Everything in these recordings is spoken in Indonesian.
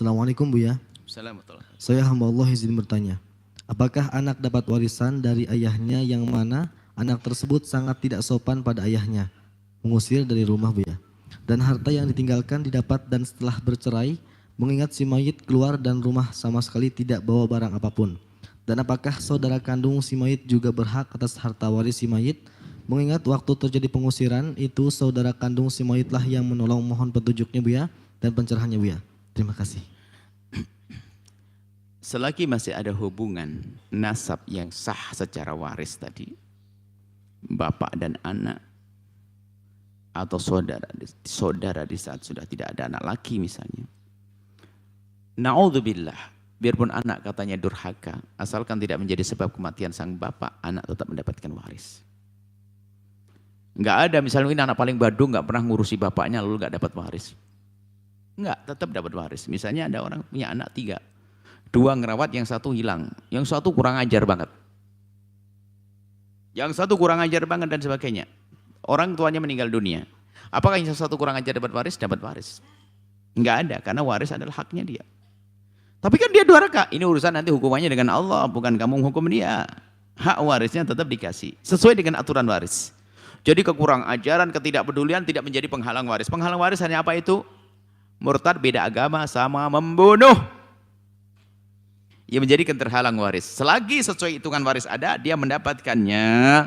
Assalamualaikum Buya. Assalamualaikum. Saya hamba Allah izin bertanya. Apakah anak dapat warisan dari ayahnya yang mana anak tersebut sangat tidak sopan pada ayahnya, mengusir dari rumah Buya, dan harta yang ditinggalkan didapat dan setelah bercerai, mengingat si mayit keluar dan rumah sama sekali tidak bawa barang apapun. Dan apakah saudara kandung si mayit juga berhak atas harta waris si mayit, mengingat waktu terjadi pengusiran itu saudara kandung si mayitlah yang menolong, mohon petunjuknya Buya dan pencerahannya Buya. Terima kasih. Selagi masih ada hubungan nasab yang sah secara waris tadi, bapak dan anak, atau saudara di saat sudah tidak ada anak laki misalnya. Na'udzubillah, biarpun anak katanya durhaka, asalkan tidak menjadi sebab kematian sang bapak, anak tetap mendapatkan waris. Enggak ada misalnya ini anak paling badung, enggak pernah ngurusi bapaknya lalu enggak dapat waris. Enggak, tetap dapat waris. Misalnya ada orang punya anak 3. 2 ngerawat, yang 1 hilang, yang 1 kurang ajar banget. Yang 1 kurang ajar banget dan sebagainya. Orang tuanya meninggal dunia. Apakah yang 1 kurang ajar dapat waris? Dapat waris. Enggak ada, karena waris adalah haknya dia. Tapi kan dia durhaka. Ini urusan nanti hukumannya dengan Allah, bukan kamu hukum dia. Hak warisnya tetap dikasih sesuai dengan aturan waris. Jadi kekurang ajaran, ketidakpedulian tidak menjadi penghalang waris. Penghalang waris hanya apa itu? Murtad, beda agama, sama membunuh. Ia menjadikan terhalang waris. Selagi sesuai hitungan waris ada, dia mendapatkannya.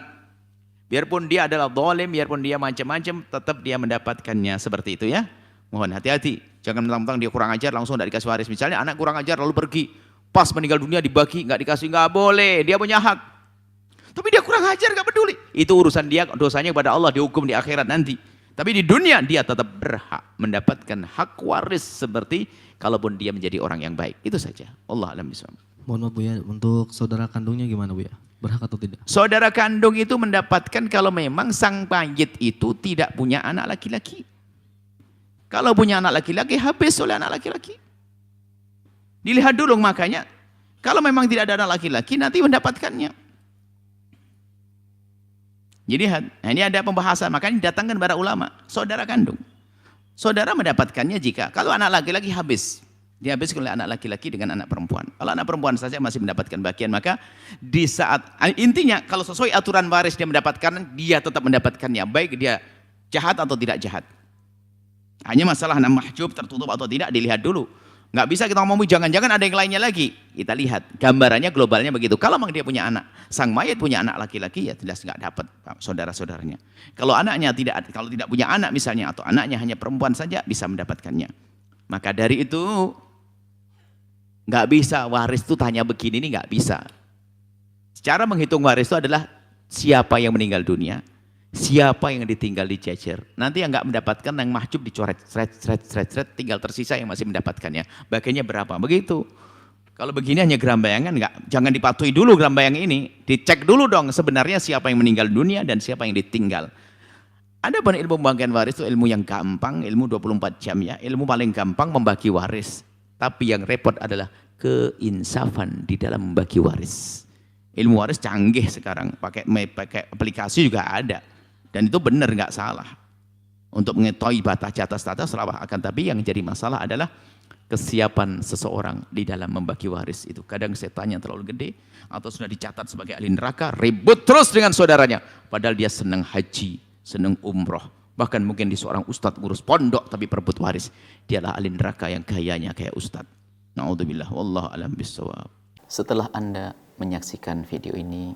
Biarpun dia adalah zalim, biarpun dia macam-macam, tetap dia mendapatkannya. Seperti itu ya. Mohon hati-hati. Jangan mentang-mentang dia kurang ajar langsung tidak dikasih waris. Misalnya anak kurang ajar lalu pergi, pas meninggal dunia dibagi, nggak dikasih, nggak boleh. Dia punya hak. Tapi dia kurang ajar, nggak peduli. Itu urusan dia, dosanya kepada Allah, dihukum di akhirat nanti. Tapi di dunia dia tetap berhak mendapatkan hak waris seperti kalaupun dia menjadi orang yang baik. Itu saja. Allah alam bisawab. Mohon maaf Buya, untuk saudara kandungnya gimana Buya? Berhak atau tidak? Saudara kandung itu mendapatkan kalau memang sang mayit itu tidak punya anak laki-laki. Kalau punya anak laki-laki, habis oleh anak laki-laki. Dilihat dulu makanya. Kalau memang tidak ada anak laki-laki, nanti mendapatkannya. Jadi ini ada pembahasan, makanya datangkan para ulama, saudara kandung. Saudara mendapatkannya jika, kalau anak laki-laki habis, dihabiskan oleh anak laki-laki dengan anak perempuan. Kalau anak perempuan saja masih mendapatkan bagian, maka di saat, intinya kalau sesuai aturan waris dia mendapatkan, dia tetap mendapatkannya, baik dia jahat atau tidak jahat. Hanya masalah anak mahjub, tertutup atau tidak, dilihat dulu. Nggak bisa kita ngomong, jangan-jangan ada yang lainnya lagi. Kita lihat, gambarannya globalnya begitu. Kalau memang dia punya anak, sang mayat punya anak laki-laki, ya jelas nggak dapat saudara-saudaranya. Kalau anaknya kalau tidak punya anak misalnya, atau anaknya hanya perempuan saja, bisa mendapatkannya. Maka dari itu, nggak bisa waris itu tanya begini, ini nggak bisa. Secara menghitung waris itu adalah siapa yang meninggal dunia, siapa yang ditinggal dijejer. Nanti yang nggak mendapatkan, yang mahjub dicoret, seret, tinggal tersisa yang masih mendapatkannya. Bagiannya berapa? Begitu. Kalau begini hanya gerambayangan, jangan dipatuhi dulu gerambayang ini. Dicek dulu dong sebenarnya siapa yang meninggal dunia dan siapa yang ditinggal. Ada pun ilmu pembagian waris itu ilmu yang gampang, ilmu 24 jam ya. Ilmu paling gampang membagi waris. Tapi yang repot adalah keinsafan di dalam membagi waris. Ilmu waris canggih sekarang, pakai aplikasi juga ada. Dan itu benar, nggak salah. Untuk mengetahui batas jatah selawah akan, tapi yang jadi masalah adalah kesiapan seseorang di dalam membagi waris itu. Kadang setannya terlalu gede, atau sudah dicatat sebagai ahli neraka, ribut terus dengan saudaranya. Padahal dia senang haji, senang umroh. Bahkan mungkin di seorang ustadz ngurus pondok, tapi perebut waris. Dialah ahli neraka yang gayanya kayak ustadz. Na'udzubillah, wallahu alam bisawab. Setelah Anda menyaksikan video ini,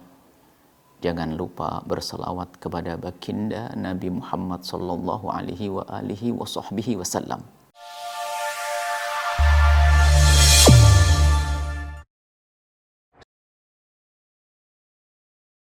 jangan lupa berselawat kepada baginda Nabi Muhammad sallallahu alaihi wa alihi wa sahbihi wasallam.